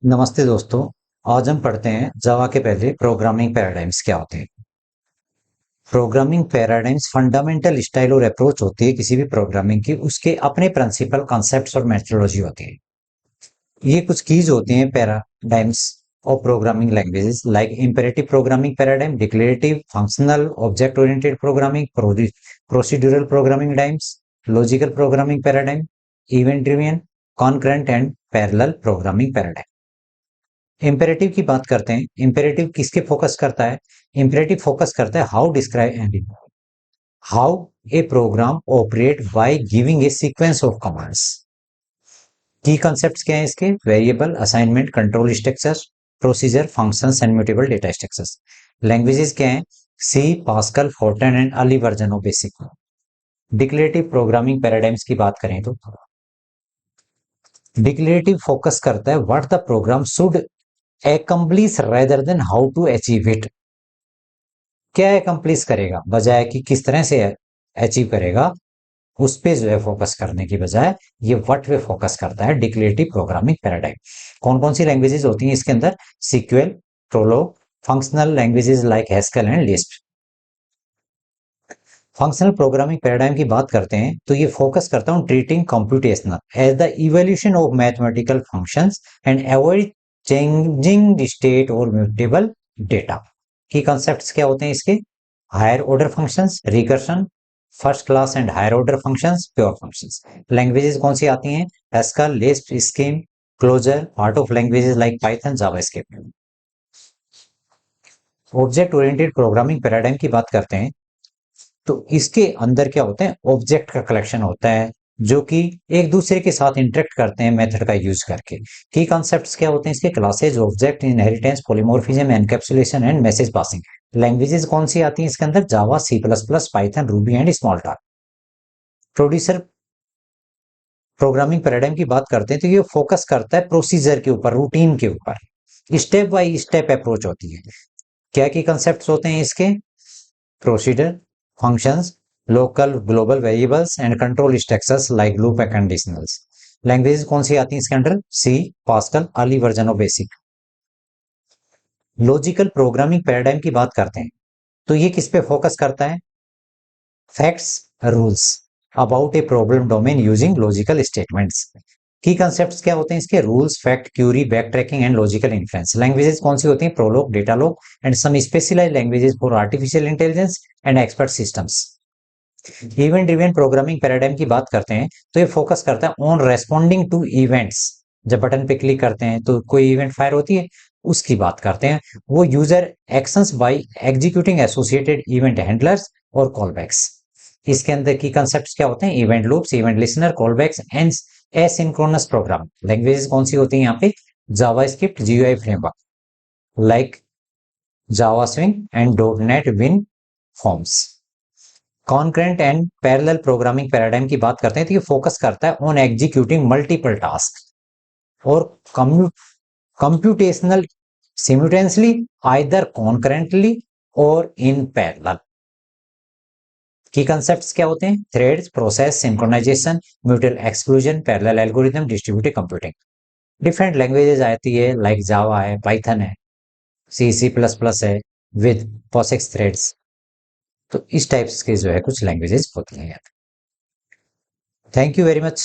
नमस्ते दोस्तों। आज हम पढ़ते हैं जावा के पहले प्रोग्रामिंग पैराडाइम्स क्या होते हैं। प्रोग्रामिंग पैराडाइम्स फंडामेंटल स्टाइल और अप्रोच होती है किसी भी प्रोग्रामिंग की, उसके अपने प्रिंसिपल कॉन्सेप्ट्स और मेथोडोलॉजी होती है। ये कुछ कीज होती हैं paradigms of programming languages like imperative programming paradigm, declarative, functional, object oriented programming, procedural programming dimes, logical programming paradigm, event driven, concurrent and parallel programming paradigm. Imperative की बात करते हैं। इंपेरेटिव किसके फोकस करता है? इंपेरेटिव फोकस करता है how a program operate by giving a sequence of commands. Key concepts क्या है इसके? Variable, assignment, control structures, procedure, functions and mutable data structures. Languages क्या है? C, Pascal, Fortran and early version of BASIC. Declarative programming paradigms की बात करें तो declarative focus करता है what the program should accomplish rather than how to achieve it। क्या accomplish करेगा बजाय कि किस तरह से अचीव करेगा, उस पे जो है फोकस करने की बजाय ये व्हाट पे फोकस करता है डिक्लेरेटिव प्रोग्रामिंग पैराडाइम। कौन कौन सी लैंग्वेजेस होती हैं इसके अंदर? SQL, Prolog, functional languages like Haskell and Lisp. Functional programming paradigm की बात करते हैं तो ये फोकस करता हूं treating computational as the evolution of mathematical functions and avoid changing state और म्यूटेबल डेटा। की कॉन्सेप्ट्स क्या होते हैं इसके? Higher order functions, recursion, first class and higher order functions, pure functions. Languages कौन सी आती हैं? Haskell, Lisp, Scheme, Clojure, part of languages like Python, JavaScript. Object oriented programming paradigm की बात करते हैं तो इसके अंदर क्या होता है? ऑब्जेक्ट का कलेक्शन होता है जो कि एक दूसरे के साथ इंटरेक्ट करते हैं मेथड का यूज करके। की कॉन्सेप्ट्स क्या होते हैं इसके? Classes, object, inheritance, polymorphism, encapsulation and message passing. Languages कौन सी आती हैं इसके अंदर? Java, C plus plus, Python, Ruby and Smalltalk. Procedural programming paradigm की बात करते हैं तो ये फोकस करता है प्रोसीजर के ऊपर, रूटीन के ऊपर। स्टेप बाय स्टेप अप्रोच होती है। क्या की कॉन्सेप्ट्स होते हैं इसके? Procedure, functions, local global variables and control structures like loop and conditionals। Language कौन सी आती है इसके under? C, Pascal, early version of BASIC. Logical programming paradigm की बात करते हैं तो ये किस पे फोकस करता है? Facts, rules about a problem domain using logical statements. Key concepts क्या होते हैं इसके? Rules, fact, query, backtracking and logical inference. Languages कौन सी होती हैं? Prolog, Datalog and some specialized languages for artificial intelligence and expert systems. Event driven programming paradigm की बात करते हैं तो ये फोकस करता है ऑन रेस्पॉन्डिंग टू इवेंट्स। जब बटन पे क्लिक करते हैं तो कोई इवेंट फायर होती है, उसकी बात करते हैं। वो user actions by executing associated event handlers और कॉलबैक्स। इसके अंदर की कंसेप्ट्स क्या होते हैं? Event loops, event listener, callbacks and asynchronous program. Languages कौन सी होती हैं यहाँ पे? JavaScript, GUI framework like Java Swing and dot net win forms. Concurrent and parallel programming paradigm की बात करते हैं तो ये फोकस करता है ऑन एग्जीक्यूटिंग मल्टीपल टास्क और कंप्यूटेशनल सिमुटेंसली, आइदर कॉन्करेंटली और इन पैरेलल। की कंसेप्ट्स क्या होते हैं? Threads, process, synchronization, mutual exclusion, parallel algorithm, distributed computing. Different languages आती है लाइक जावा है, पाइथन है, सी, सी प्लस प्लस है विद पॉसिक्स थ्रेड्स। तो इस टाइप्स के जो है कुछ लैंग्वेजेस होती हैं। Thank you very much.